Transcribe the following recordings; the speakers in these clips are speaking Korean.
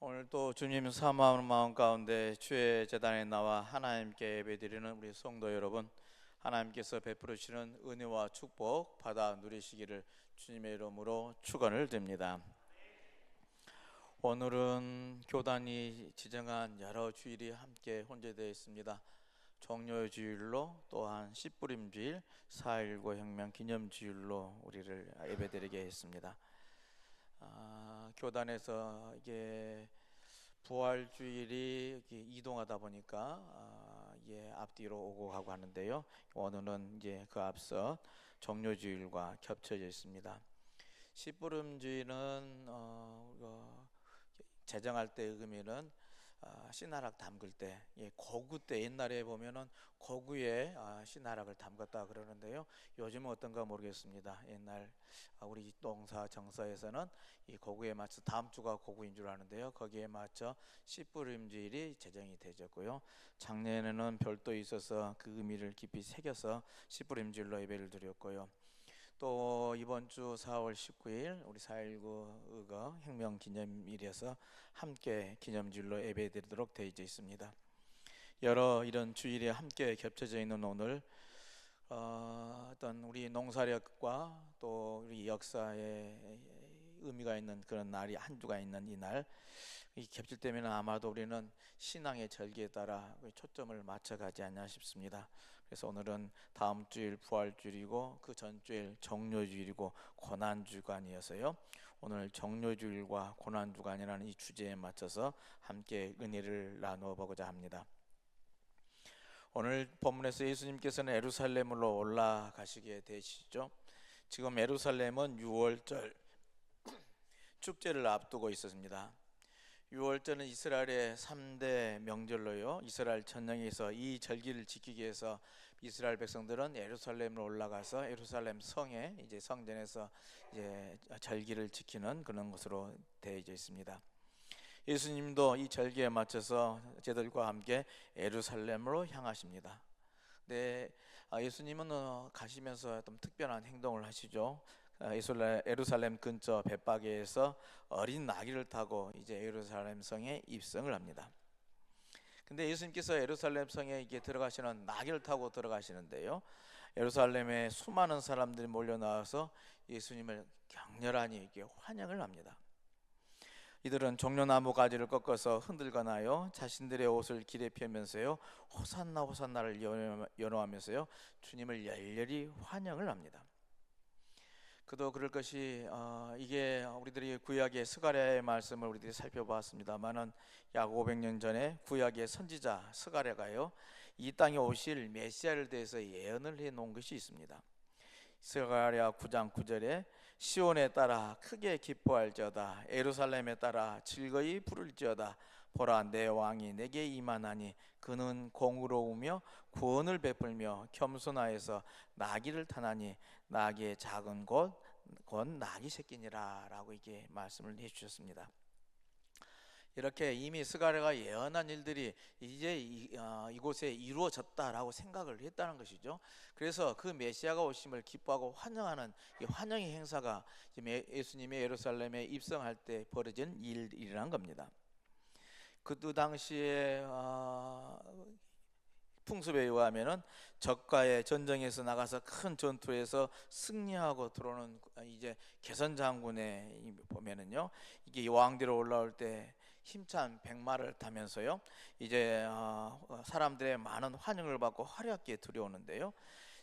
오늘 또 주님 사모하는 마음 가운데 주의 제단에 나와 하나님께 예배드리는 우리 성도 여러분, 하나님께서 베풀으시는 은혜와 축복 받아 누리시기를 주님의 이름으로 축원을 드립니다. 오늘은 교단이 지정한 여러 주일이 함께 혼재되어 있습니다. 종료주일로 또한 씨뿌림주일, 4.19 혁명 기념주일로 우리를 예배드리게 했습니다. 교단에서 이게 부활주일이 이동하다 보니까 앞뒤로 오고 가고 하는데요. 오늘은 이제 그 앞서 종료주일과 겹쳐져 있습니다. 씨뿌름주일은 제정할 때 의미는 씨나락 담글 때, 고구 때 옛날에 보면은 고구에 씨나락을 담갔다 그러는데요. 요즘은 어떤가 모르겠습니다. 옛날 우리 농사 정사에서는 이 고구에 맞춰 다음 주가 고구인 줄 아는데요. 거기에 맞춰 씨뿌림주일이 제정이 되었고요. 작년에는 별도 있어서 그 의미를 깊이 새겨서 씨뿌림주일로 예배를 드렸고요. 또 이번 주 4월 19일 우리 4.19 의거 혁명 기념일이어서 함께 기념주일로 예배드리도록 되어 있습니다. 여러 이런 주일이 함께 겹쳐져 있는 오늘, 어떤 우리 농사력과 또 우리 역사에 의미가 있는 그런 날이 한 주가 있는 이 날, 이 겹칠 때면 아마도 우리는 신앙의 절기에 따라 초점을 맞춰가지 않나 싶습니다. 그래서 오늘은 다음 주일 부활주일이고 그 전주일 종료주일이고 고난주간이어서요. 오늘 종료주일과 고난주간이라는 이 주제에 맞춰서 함께 은혜를 나누어 보고자 합니다. 오늘 본문에서 예수님께서는 예루살렘으로 올라가시게 되시죠. 지금 예루살렘은 6월절 축제를 앞두고 있었습니다. 6월절은 이스라엘의 3대 명절로요. 이스라엘 전역에서 이 절기를 지키기 위해서 이스라엘 백성들은 예루살렘으로 올라가서 예루살렘 성에 이제 성전에서 이제 절기를 지키는 그런 것으로 되어 있습니다. 예수님도 이 절기에 맞춰서 제들과 함께 예루살렘으로 향하십니다. 네, 예수님은 가시면서 어떤 특별한 행동을 하시죠. 예루살렘 근처 벳바게에서 어린 나귀를 타고 이제 예루살렘 성에 입성을 합니다. 근데 예수님께서 예루살렘 성에 이게 들어가시는 나귀를 타고 들어가시는데요. 예루살렘에 수많은 사람들이 몰려 나와서 예수님을 격렬하게 이렇게 환영을 합니다. 이들은 종려나무 가지를 꺾어서 흔들거나요, 자신들의 옷을 길에 펴면서요, 호산나 호산나를 연호하면서요, 주님을 열렬히 환영을 합니다. 그도 그럴 것이 이게 우리들이 구약의 스가랴의 말씀을 우리들이 살펴보았습니다만은 약 500년 전에 구약의 선지자 스가랴가요, 이 땅에 오실 메시아를 대해서 예언을 해 놓은 것이 있습니다. 스가랴 9장 9절에 시온에 따라 크게 기뻐할지어다, 예루살렘에 따라 즐거이 부를지어다. 보라, 내 왕이 내게 임하나니 그는 공의로우며 구원을 베풀며 겸손하여서 나귀를 타나니 나귀의 작은 곧 나귀 새끼니라 라고 이게 말씀을 해주셨습니다. 이렇게 이미 스가랴가 예언한 일들이 이제 이곳에 이루어졌다라고 생각을 했다는 것이죠. 그래서 그 메시아가 오심을 기뻐하고 환영하는 이 환영의 행사가 예수님이 예루살렘에 입성할 때 벌어진 일이라는 겁니다. 그 당시에 풍습에 의하면은 적과의 전쟁에서 나가서 큰 전투에서 승리하고 들어오는 이제 개선 장군에 보면은요, 이게 왕대로 올라올 때 힘찬 백마를 타면서요, 이제 사람들의 많은 환영을 받고 화려하게 들여오는데요.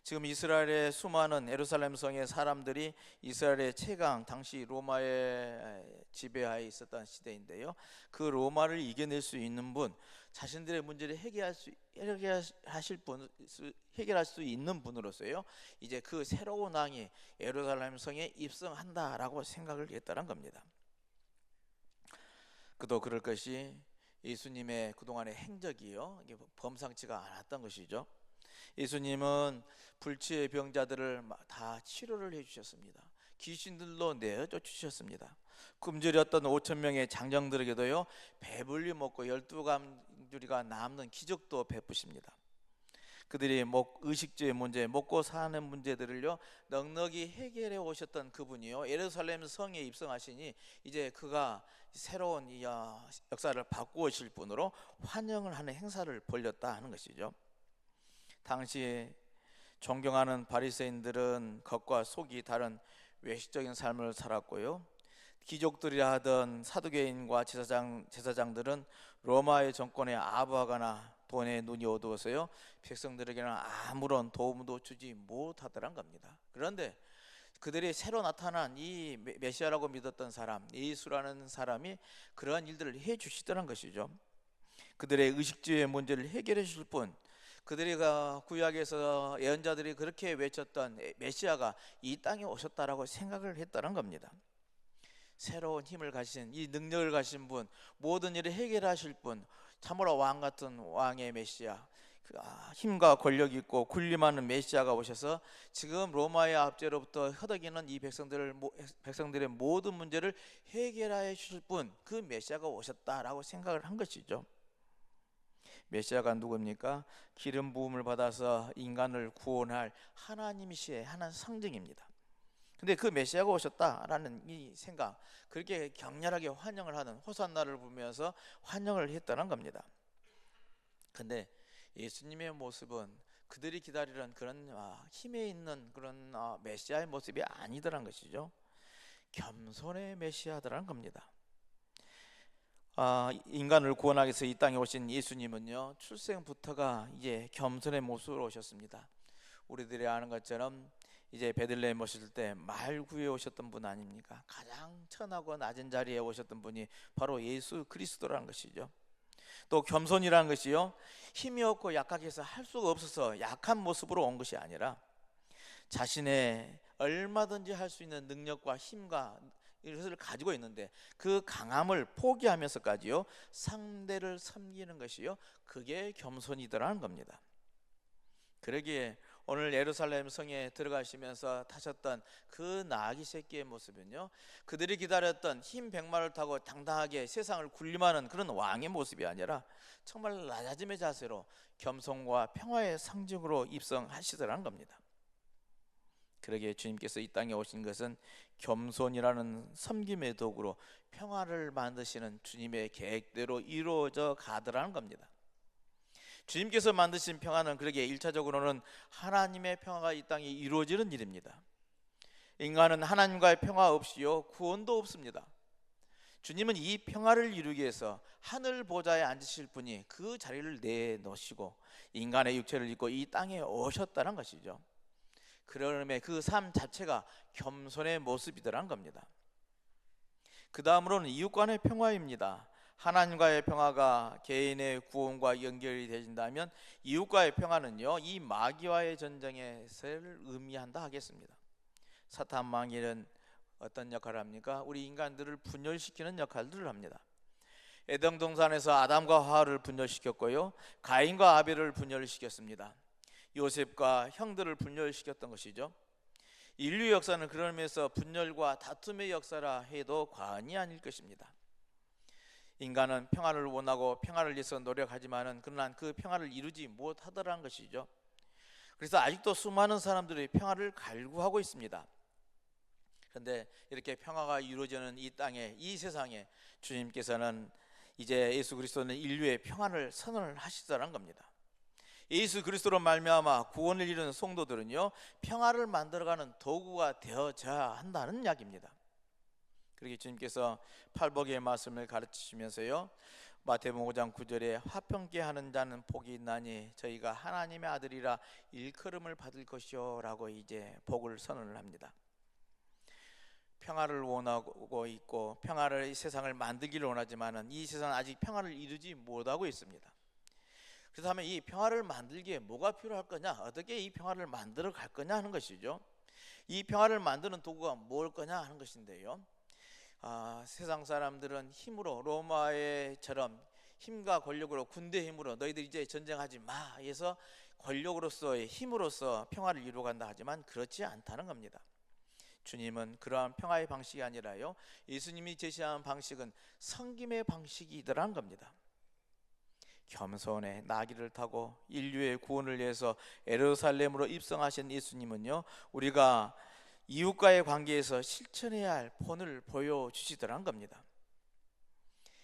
지금 이스라엘의 수많은 예루살렘 성의 사람들이 이스라엘의 최강, 당시 로마의 지배하에 있었던 시대인데요. 그 로마를 이겨낼 수 있는 분, 자신들의 문제를 해결할 수 있는 분으로서요, 이제 그 새로운 왕이 예루살렘 성에 입성한다라고 생각을 했다는 겁니다. 그도 그럴 것이 예수님의 그동안의 행적이요, 이게 범상치가 않았던 것이죠. 예수님은 불치의 병자들을 다 치료를 해주셨습니다. 귀신들로 내어쫓으셨습니다. 굶주렸던 5,000명의 장정들에게도요, 배불리 먹고 12가마리가 남는 기적도 베푸십니다. 그들이 의식주의 문제, 먹고 사는 문제들을요 넉넉히 해결해 오셨던 그분이요 예루살렘 성에 입성하시니 이제 그가 새로운 이 역사를 바꾸실 분으로 환영을 하는 행사를 벌였다 하는 것이죠. 당시 존경하는 바리새인들은 겉과 속이 다른 외식적인 삶을 살았고요, 귀족들이 하던 사두개인과 제사장들은 로마의 정권에 아부하거나 돈에 눈이 어두워서요 백성들에게는 아무런 도움도 주지 못하더란 겁니다. 그런데 그들이 새로 나타난 이 메시아라고 믿었던 사람, 예수라는 사람이 그러한 일들을 해 주시더란 것이죠. 그들의 의식주의 문제를 해결해 주실 분, 그들이 구약에서 예언자들이 그렇게 외쳤던 메시아가 이 땅에 오셨다라고 생각을 했다는 겁니다. 새로운 힘을 가신, 이 능력을 가신 분, 모든 일을 해결하실 분, 참으로 왕 같은 왕의 메시아, 힘과 권력이 있고 군림하는 메시아가 오셔서 지금 로마의 압제로부터 허덕이는 이 백성들의 모든 문제를 해결해 주실 분, 그 메시아가 오셨다라고 생각을 한 것이죠. 메시아가 누굽니까? 기름 부음을 받아서 인간을 구원할 하나님이시의 하나님 상징입니다. 근데 그 메시아가 오셨다라는 이 생각, 그렇게 격렬하게 환영을 하는, 호산나를 부르면서 환영을 했다는 겁니다. 근데 예수님의 모습은 그들이 기다리는 그런 힘에 있는 그런 메시아의 모습이 아니더란 것이죠. 겸손의 메시아더란 겁니다. 인간을 구원하기 위해서 이 땅에 오신 예수님은요 출생부터가 이제 겸손의 모습으로 오셨습니다. 우리들이 아는 것처럼 이제 베들레헴 오실 때 말 구해 오셨던 분 아닙니까? 가장 천하고 낮은 자리에 오셨던 분이 바로 예수 그리스도라는 것이죠. 또 겸손이라는 것이요 힘이 없고 약하게서 할 수가 없어서 약한 모습으로 온 것이 아니라 자신의 얼마든지 할 수 있는 능력과 힘과 이것을 가지고 있는데 그 강함을 포기하면서까지요 상대를 섬기는 것이요 그게 겸손이더라는 겁니다. 그러기에 오늘 예루살렘 성에 들어가시면서 타셨던 그 나귀 새끼의 모습은요 그들이 기다렸던 흰 백마를 타고 당당하게 세상을 군림하는 그런 왕의 모습이 아니라 정말 낮아짐의 자세로 겸손과 평화의 상징으로 입성하시더라는 겁니다. 그러기에 주님께서 이 땅에 오신 것은 겸손이라는 섬김의 도구로 평화를 만드시는 주님의 계획대로 이루어져 가더라는 겁니다. 주님께서 만드신 평화는 그러기에 1차적으로는 하나님의 평화가 이 땅에 이루어지는 일입니다. 인간은 하나님과의 평화 없이요 구원도 없습니다. 주님은 이 평화를 이루기 위해서 하늘 보좌에 앉으실 분이 그 자리를 내놓으시고 인간의 육체를 입고 이 땅에 오셨다는 것이죠. 그러므로 그 삶 자체가 겸손의 모습이더란 겁니다. 그 다음으로는 이웃 간의 평화입니다. 하나님과의 평화가 개인의 구원과 연결이 되신다면 이웃과의 평화는요 이 마귀와의 전쟁에서를 의미한다 하겠습니다. 사탄 마귀는 어떤 역할을 합니까? 우리 인간들을 분열시키는 역할들을 합니다. 에덴 동산에서 아담과 하와를 분열시켰고요 가인과 아벨을 분열시켰습니다. 요셉과 형들을 분열시켰던 것이죠. 인류 역사는 그런 면에서 분열과 다툼의 역사라 해도 과언이 아닐 것입니다. 인간은 평화를 원하고 평화를 위해서 노력하지만은 그러나 그 평화를 이루지 못하더라는 것이죠. 그래서 아직도 수많은 사람들이 평화를 갈구하고 있습니다. 그런데 이렇게 평화가 이루어지는 이 땅에, 이 세상에 주님께서는 이제 예수 그리스도는 인류의 평화를 선언을 하시더라는 겁니다. 예수 그리스도로 말미암아 구원을 이루는 성도들은요 평화를 만들어가는 도구가 되어져야 한다는 이야기입니다. 그렇게 주님께서 팔복의 말씀을 가르치시면서요 마태복음 5장 9절에 화평케 하는 자는 복이 있나니 저희가 하나님의 아들이라 일컬음을 받을 것이요 라고 이제 복을 선언을 합니다. 평화를 원하고 있고 평화를 이 세상을 만들기를 원하지만은 이 세상은 아직 평화를 이루지 못하고 있습니다. 그렇다면 이 평화를 만들기에 뭐가 필요할 거냐, 어떻게 이 평화를 만들어 갈 거냐 하는 것이죠. 이 평화를 만드는 도구가 뭘 거냐 하는 것인데요 세상 사람들은 힘으로 로마의처럼 힘과 권력으로 군대 힘으로 너희들 이제 전쟁하지 마 해서 권력으로서의 힘으로써 평화를 이루어간다 하지만 그렇지 않다는 겁니다. 주님은 그러한 평화의 방식이 아니라요 예수님이 제시한 방식은 섬김의 방식이더라는 겁니다. 겸손의 나귀를 타고 인류의 구원을 위해서 예루살렘으로 입성하신 예수님은요, 우리가 이웃과의 관계에서 실천해야 할 본을 보여주시더란 겁니다.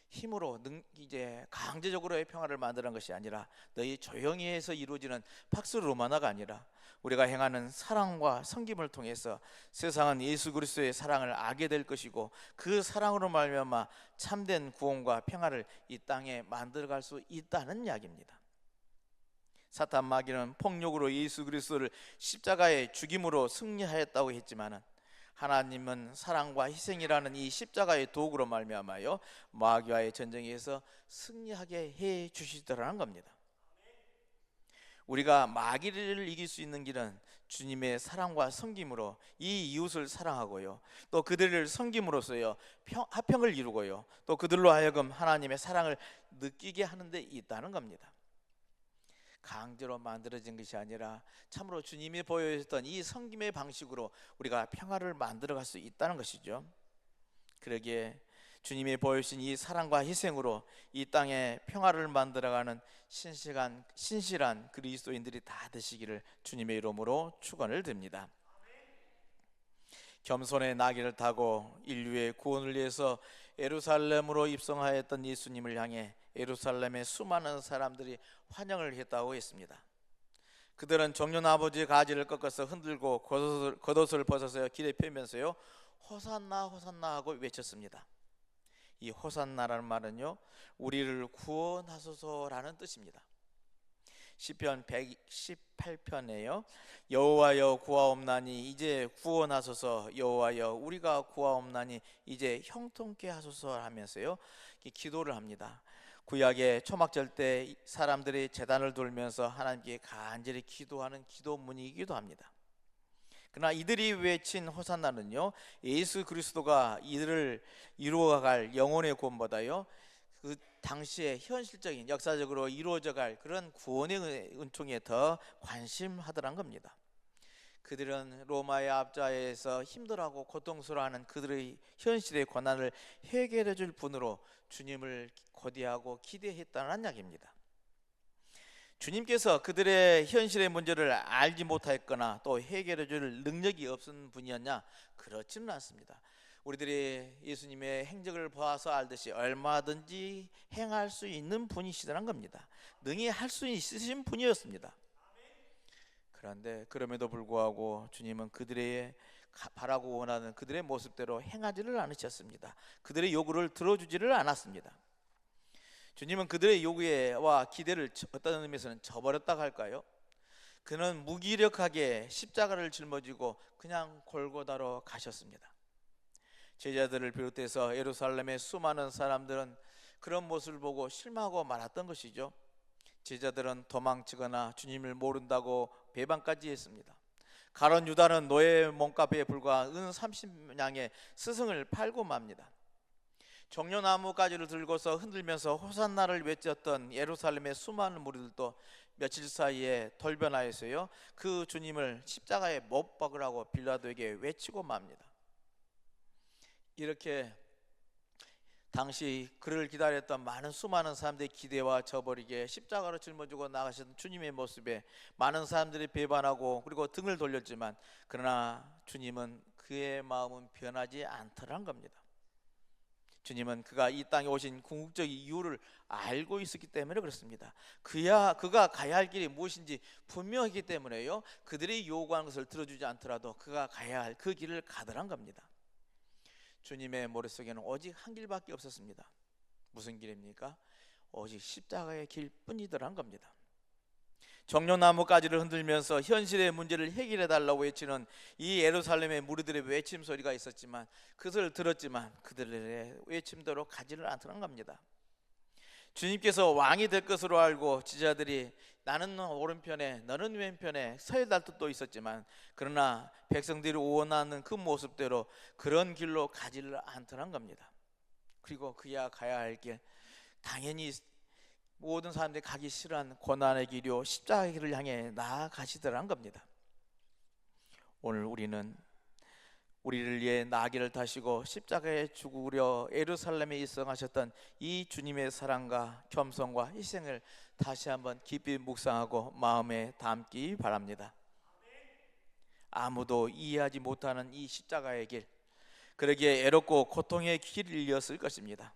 힘으로 이제 강제적으로의 평화를 만드는 것이 아니라 너희 조용히 해서 이루어지는 팍스 로마나가 아니라 우리가 행하는 사랑과 섬김을 통해서 세상은 예수 그리스도의 사랑을 알게 될 것이고, 그 사랑으로 말미암아 참된 구원과 평화를 이 땅에 만들어갈 수 있다는 이야기입니다. 사탄 마귀는 폭력으로 예수 그리스도를 십자가의 죽임으로 승리하였다고 했지만은, 하나님은 사랑과 희생이라는 이 십자가의 도구로 말미암아요 마귀와의 전쟁에서 승리하게 해 주시더라는 겁니다. 우리가 마귀를 이길 수 있는 길은 주님의 사랑과 섬김으로 이 이웃을 사랑하고요, 또 그들을 섬김으로써요 화평을 이루고요, 또 그들로 하여금 하나님의 사랑을 느끼게 하는 데 있다는 겁니다. 강제로 만들어진 것이 아니라 참으로 주님이 보여주셨던 이 섬김의 방식으로 우리가 평화를 만들어갈 수 있다는 것이죠. 그러기에 주님이 보여주신 이 사랑과 희생으로 이 땅에 평화를 만들어가는 신실한 그리스도인들이 다 되시기를 주님의 이름으로 축원을 드립니다. 겸손의 나귀를 타고 인류의 구원을 위해서 예루살렘으로 입성하였던 예수님을 향해 예루살렘의 수많은 사람들이 환영을 했다고 했습니다. 그들은 정년 아버지의 가지를 꺾어서 흔들고 겉옷을 벗어서 길에 펴면서요 호산나 호산나 하고 외쳤습니다. 이 호산나라는 말은요 우리를 구원하소서라는 뜻입니다. 시편 118편에요 여호와여 구하옵나니 이제 구원하소서, 여호와여 우리가 구하옵나니 이제 형통케 하소서 하면서요 기도를 합니다. 구약의 초막절 때 사람들이 제단을 돌면서 하나님께 간절히 기도하는 기도문이기도 합니다. 그러나 이들이 외친 호산나는요 예수 그리스도가 이들을 이루어갈 영혼의 구원보다요 그 당시에 현실적인 역사적으로 이루어져갈 그런 구원의 은총에 더 관심하더란 겁니다. 그들은 로마의 압제에서 힘들어하고 고통스러워하는 그들의 현실의 고난을 해결해 줄 분으로 주님을 고대하고 기대했다는 이야기입니다. 주님께서 그들의 현실의 문제를 알지 못했거나 또 해결해 줄 능력이 없은 분이었냐? 그렇지는 않습니다. 우리들이 예수님의 행적을 보아서 알듯이 얼마든지 행할 수 있는 분이시다는 겁니다. 능히 할 수 있으신 분이었습니다. 그런데 그럼에도 불구하고 주님은 그들의 바라고 원하는 그들의 모습대로 행하지를 않으셨습니다. 그들의 요구를 들어주지를 않았습니다. 주님은 그들의 요구와 기대를 어떤 의미에서는 저버렸다고 할까요? 그는 무기력하게 십자가를 짊어지고 그냥 골고다로 가셨습니다. 제자들을 비롯해서 예루살렘의 수많은 사람들은 그런 모습을 보고 실망하고 말았던 것이죠. 제자들은 도망치거나 주님을 모른다고 배반까지 했습니다. 가룟 유다는 노예 몸값에 불과한 은 30냥의 스승을 팔고 맙니다. 종려나무 가지를 들고서 흔들면서 호산나를 외쳤던 예루살렘의 수많은 무리들도 며칠 사이에 돌변하여서요 그 주님을 십자가에 못 박으라고 빌라도에게 외치고 맙니다. 이렇게 당시 그를 기다렸던 많은 수많은 사람들의 기대와 저버리게 십자가로 짊어지고 나가신 주님의 모습에 많은 사람들이 배반하고 그리고 등을 돌렸지만, 그러나 주님은 그의 마음은 변하지 않더란 겁니다. 주님은 그가 이 땅에 오신 궁극적 이유를 알고 있었기 때문에 그렇습니다. 그가 가야 할 길이 무엇인지 분명하기 때문에요 그들이 요구하는 것을 들어주지 않더라도 그가 가야 할 그 길을 가더란 겁니다. 주님의 머릿속에는 오직 한 길밖에 없었습니다. 무슨 길입니까? 오직 십자가의 길뿐이더란 겁니다. 정려나무 가지를 흔들면서 현실의 문제를 해결해 달라고 외치는 이 예루살렘의 무리들의 외침 소리가 있었지만, 그것을 들었지만 그들의 외침대로 가지를 않더란 겁니다. 주님께서 왕이 될 것으로 알고 지자들이 나는 오른편에 너는 왼편에 서야 할 뜻도 있었지만, 그러나 백성들이 원하는 그 모습대로 그런 길로 가지를 않더란 겁니다. 그리고 그야 가야 할 길, 당연히 모든 사람들이 가기 싫어하는 고난의 길이요 십자가의 길을 향해 나아가시더란 겁니다. 오늘 우리는 우리를 위해 나귀를 타시고 십자가에 죽으려 예루살렘에 입성하셨던 이 주님의 사랑과 겸손과 희생을 다시 한번 깊이 묵상하고 마음에 담기 바랍니다. 아무도 이해하지 못하는 이 십자가의 길, 그러기에 애롭고 고통의 길이었을 것입니다.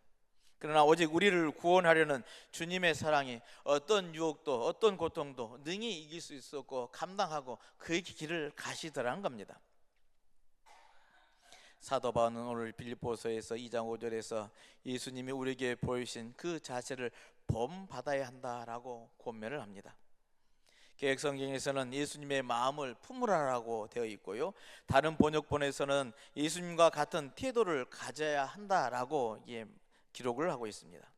그러나 오직 우리를 구원하려는 주님의 사랑이 어떤 유혹도 어떤 고통도 능히 이길 수 있었고 감당하고 그 길을 가시더라는 겁니다. 사도 바울은 오늘 빌립보서에서 2장 5절에서 예수님이 우리에게 보이신 그 자세를 본받아야 한다라고 권면을 합니다. 개역성경에서는 예수님의 마음을 품으라라고 되어 있고요, 다른 번역본에서는 예수님과 같은 태도를 가져야 한다라고 기록을 하고 있습니다.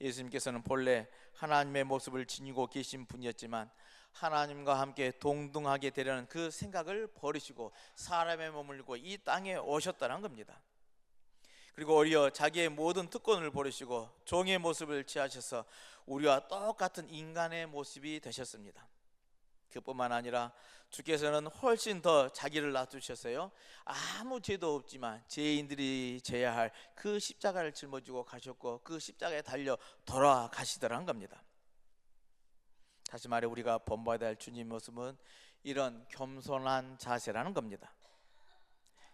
예수님께서는 본래 하나님의 모습을 지니고 계신 분이었지만 하나님과 함께 동등하게 되려는 그 생각을 버리시고 사람의 몸을 입고 이 땅에 오셨다는 겁니다. 그리고 오히려 자기의 모든 특권을 버리시고 종의 모습을 취하셔서 우리와 똑같은 인간의 모습이 되셨습니다. 그뿐만 아니라 주께서는 훨씬 더 자기를 낮추셨어요. 아무 죄도 없지만 죄인들이 져야 할 그 십자가를 짊어지고 가셨고 그 십자가에 달려 돌아가시더라는 겁니다. 다시 말해 우리가 본받아야 할 주님 모습은 이런 겸손한 자세라는 겁니다.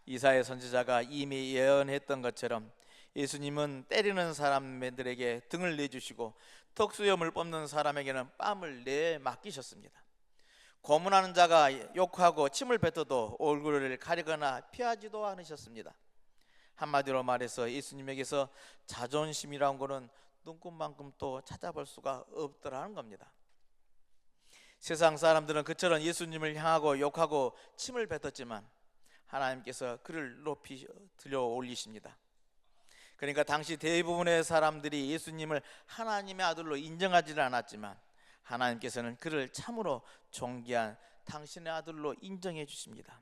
이사야 선지자가 이미 예언했던 것처럼 예수님은 때리는 사람들에게 등을 내주시고 턱수염을 뽑는 사람에게는 뺨을 내맡기셨습니다. 고문하는 자가 욕하고 침을 뱉어도 얼굴을 가리거나 피하지도 않으셨습니다. 한마디로 말해서 예수님에게서 자존심이라는 것은 눈꽃만큼 또 찾아볼 수가 없더라는 겁니다. 세상 사람들은 그처럼 예수님을 향하고 욕하고 침을 뱉었지만 하나님께서 그를 높이 들려 올리십니다. 그러니까 당시 대부분의 사람들이 예수님을 하나님의 아들로 인정하지는 않았지만 하나님께서는 그를 참으로 존귀한 당신의 아들로 인정해 주십니다.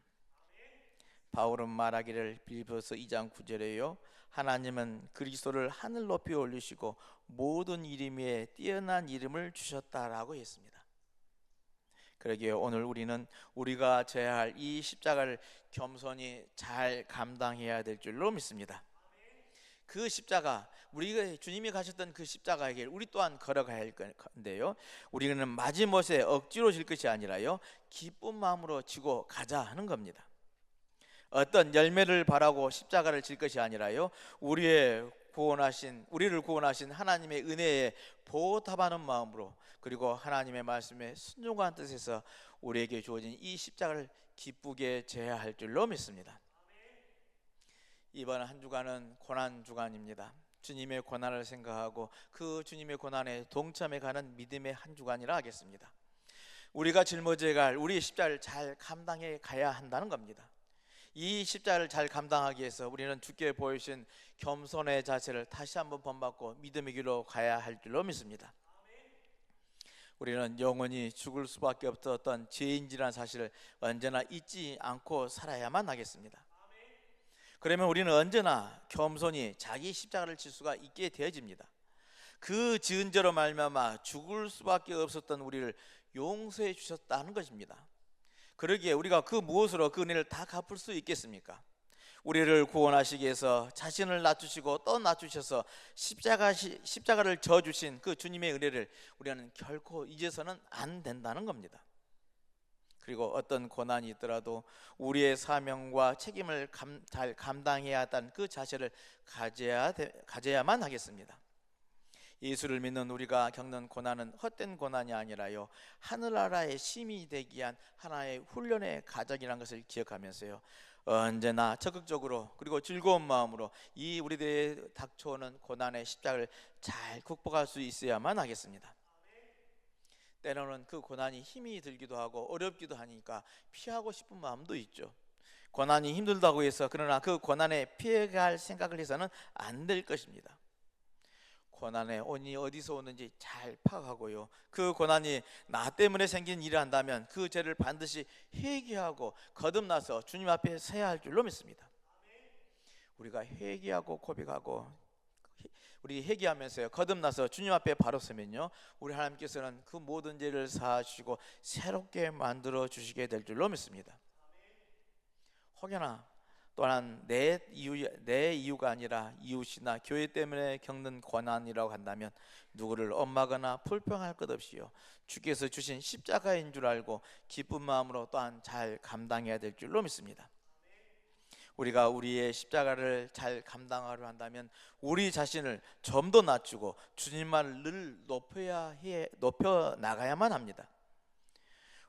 바울은 말하기를 빌립보서 2장 9절에요, 하나님은 그리스도를 하늘 높이 올리시고 모든 이름 위에 뛰어난 이름을 주셨다라고 했습니다. 그러기에 오늘 우리는 우리가 져야 할 이 십자가를 겸손히 잘 감당해야 될 줄로 믿습니다. 그 십자가, 우리가 주님이 가셨던 그 십자가의 길 우리 또한 걸어가야 할 건데요, 우리는 마지못에 억지로 질 것이 아니라요 기쁜 마음으로 지고 가자 하는 겁니다. 어떤 열매를 바라고 십자가를 질 것이 아니라요 우리를 구원하신 하나님의 은혜에 보답하는 마음으로, 그리고 하나님의 말씀에 순종한 뜻에서 우리에게 주어진 이 십자가를 기쁘게 져야 할 줄로 믿습니다. 이번 한 주간은 고난 주간입니다. 주님의 고난을 생각하고 그 주님의 고난에 동참해가는 믿음의 한 주간이라 하겠습니다. 우리가 짊어져야 할 우리의 십자가를 잘 감당해 가야 한다는 겁니다. 이 십자가를 잘 감당하기 위해서 우리는 주께 보이신 겸손의 자세를 다시 한번 본받고 믿음의 길로 가야 할 줄로 믿습니다. 우리는 영원히 죽을 수밖에 없었던 죄인이라는 사실을 언제나 잊지 않고 살아야만 하겠습니다. 그러면 우리는 언제나 겸손히 자기 십자가를 질 수가 있게 되어집니다. 그 지은 죄로 말미암아 죽을 수밖에 없었던 우리를 용서해 주셨다는 것입니다. 그러기에 우리가 그 무엇으로 그 은혜를 다 갚을 수 있겠습니까? 우리를 구원하시기 위해서 자신을 낮추시고 또 낮추셔서 십자가를 져주신 그 주님의 은혜를 우리는 결코 잊어서는 안 된다는 겁니다. 그리고 어떤 고난이 있더라도 우리의 사명과 책임을 잘 감당해야 한다는 그 자세를 가져야만 하겠습니다. 예수를 믿는 우리가 겪는 고난은 헛된 고난이 아니라요 하늘나라의 시민이 되기 위한 하나의 훈련의 과정이라는 것을 기억하면서요 언제나 적극적으로 그리고 즐거운 마음으로 이 우리들의 닥쳐오는 고난의 십자가를 잘 극복할 수 있어야만 하겠습니다. 때로는 그 고난이 힘이 들기도 하고 어렵기도 하니까 피하고 싶은 마음도 있죠. 고난이 힘들다고 해서 그러나 그 고난에 피해갈 생각을 해서는 안 될 것입니다. 고난의 원인이 어디서 오는지 잘 파악하고요 그 고난이 나 때문에 생긴 일을 한다면 그 죄를 반드시 회개하고 거듭나서 주님 앞에 서야 할 줄로 믿습니다. 우리가 회개하고 고백하고 우리 회개하면서요 거듭나서 주님 앞에 바로 서면요 우리 하나님께서는 그 모든 죄를 사하시고 새롭게 만들어 주시게 될 줄로 믿습니다. 혹여나 또한 내 이유가 아니라 이웃이나 교회 때문에 겪는 고난이라고 한다면 누구를 엄하거나 불평할 것 없이요, 주께서 주신 십자가인 줄 알고 기쁜 마음으로 또한 잘 감당해야 될 줄로 믿습니다. 우리가 우리의 십자가를 잘 감당하려 한다면 우리 자신을 좀 더 낮추고 주님만을 늘 높여 나가야만 합니다.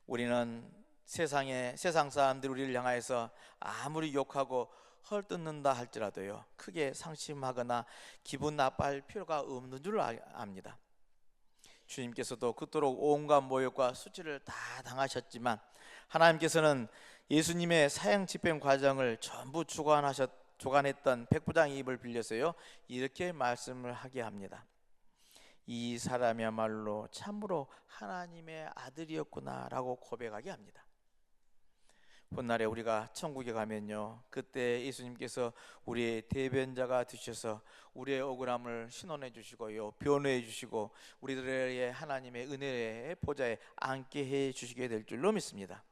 우리는 세상 사람들이 우리를 향해서 아무리 욕하고 헐뜯는다 할지라도요, 크게 상심하거나 기분 나빠할 필요가 없는 줄 압니다. 주님께서도 그토록 온갖 모욕과 수치를 다 당하셨지만 하나님께서는 예수님의 사형 집행 과정을 전부 주관했던 백부장의 입을 빌려서요, 이렇게 말씀을 하게 합니다. 이 사람이야말로 참으로 하나님의 아들이었구나 라고 고백하게 합니다. 훗날에 우리가 천국에 가면요, 그때 예수님께서 우리의 대변자가 되셔서 우리의 억울함을 신원해 주시고요, 변호해 주시고 우리들의 하나님의 은혜의 보좌에 앉게 해 주시게 될 줄로 믿습니다.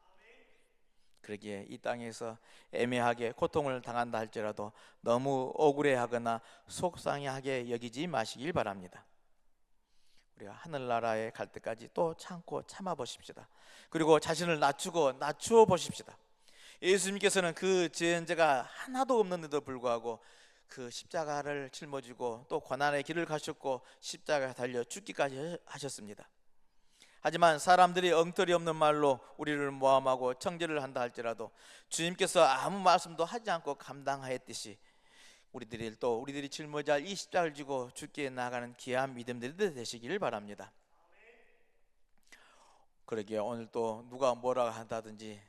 그러기에 이 땅에서 애매하게 고통을 당한다 할지라도 너무 억울해하거나 속상해하게 여기지 마시길 바랍니다. 우리가 하늘나라에 갈 때까지 또 참고 참아 보십시다. 그리고 자신을 낮추어 보십시다. 예수님께서는 그 죄인자가 하나도 없는데도 불구하고 그 십자가를 짊어지고 또 고난의 길을 가셨고 십자가에 달려 죽기까지 하셨습니다. 하지만 사람들이 엉터리 없는 말로 우리를 모함하고 정죄를 한다 할지라도 주님께서 아무 말씀도 하지 않고 감당하였듯이 우리들이 짊어질 이 십자가를 지고 죽게 나가는 귀한 믿음들이 되시기를 바랍니다. 그러기에 오늘 또 누가 뭐라 한다든지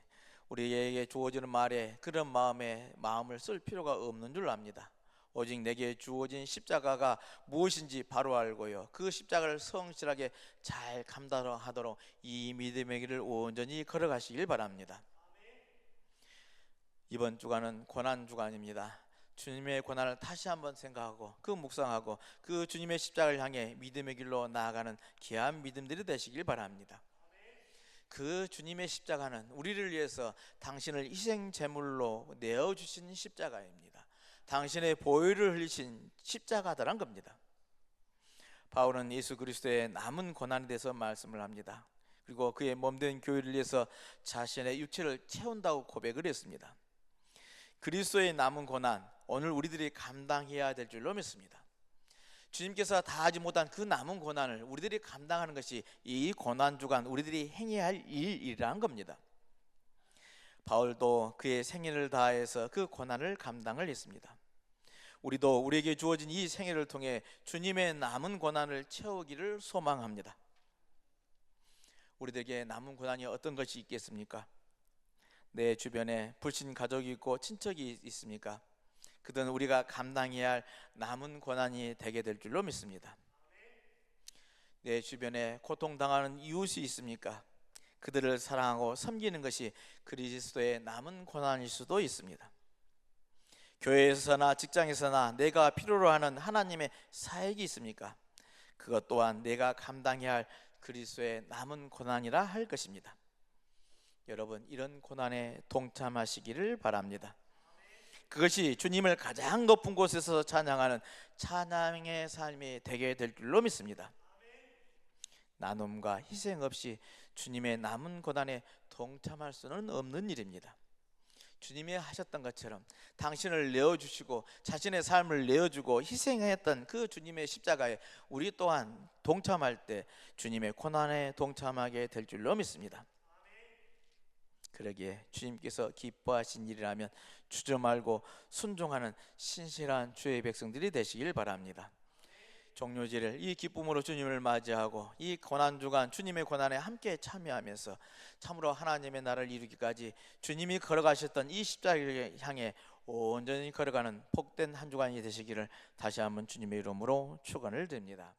우리에게 주어지는 말에 그런 마음을 쓸 필요가 없는 줄 압니다. 오직 내게 주어진 십자가가 무엇인지 바로 알고요, 그 십자가를 성실하게 잘 감당하도록 이 믿음의 길을 온전히 걸어가시길 바랍니다. 이번 주간은 고난 주간입니다. 주님의 고난을 다시 한번 생각하고 묵상하고 그 주님의 십자가를 향해 믿음의 길로 나아가는 귀한 믿음들이 되시길 바랍니다. 그 주님의 십자가는 우리를 위해서 당신을 희생 제물로 내어주신 십자가입니다. 당신의 보혈을 흘리신 십자가다란 겁니다. 바울은 예수 그리스도의 남은 고난에 대해서 말씀을 합니다. 그리고 그의 몸된 교회를 위해서 자신의 육체를 채운다고 고백을 했습니다. 그리스도의 남은 고난, 오늘 우리들이 감당해야 될 줄로 믿습니다. 주님께서 다 하지 못한 그 남은 고난을 우리들이 감당하는 것이 이 고난 주간 우리들이 행해야 할 일이라는 겁니다. 바울도 그의 생애를 다해서 그 고난을 감당을 했습니다. 우리도 우리에게 주어진 이 생애를 통해 주님의 남은 고난을 채우기를 소망합니다. 우리들에게 남은 고난이 어떤 것이 있겠습니까? 내 주변에 불신 가족이 있고 친척이 있습니까? 그들은 우리가 감당해야 할 남은 고난이 되게 될 줄로 믿습니다. 내 주변에 고통당하는 이웃이 있습니까? 그들을 사랑하고 섬기는 것이 그리스도의 남은 고난일 수도 있습니다. 교회에서나 직장에서나 내가 필요로 하는 하나님의 사역이 있습니까? 그것 또한 내가 감당해야 할 그리스도의 남은 고난이라 할 것입니다. 여러분, 이런 고난에 동참하시기를 바랍니다. 그것이 주님을 가장 높은 곳에서 찬양하는 찬양의 삶이 되게 될 줄로 믿습니다. 나눔과 희생 없이 주님의 남은 고난에 동참할 수는 없는 일입니다. 주님이 하셨던 것처럼 당신을 내어주시고 자신의 삶을 내어주고 희생했던 그 주님의 십자가에 우리 또한 동참할 때 주님의 고난에 동참하게 될 줄로 믿습니다. 그러기에 주님께서 기뻐하신 일이라면 주저 말고 순종하는 신실한 주의 백성들이 되시길 바랍니다. 종료제를 이 기쁨으로 주님을 맞이하고 이 고난주간 주님의 고난에 함께 참여하면서 참으로 하나님의 나라를 이루기까지 주님이 걸어가셨던 이 십자가를 향해 온전히 걸어가는 복된 한 주간이 되시기를 다시 한번 주님의 이름으로 축원을 드립니다.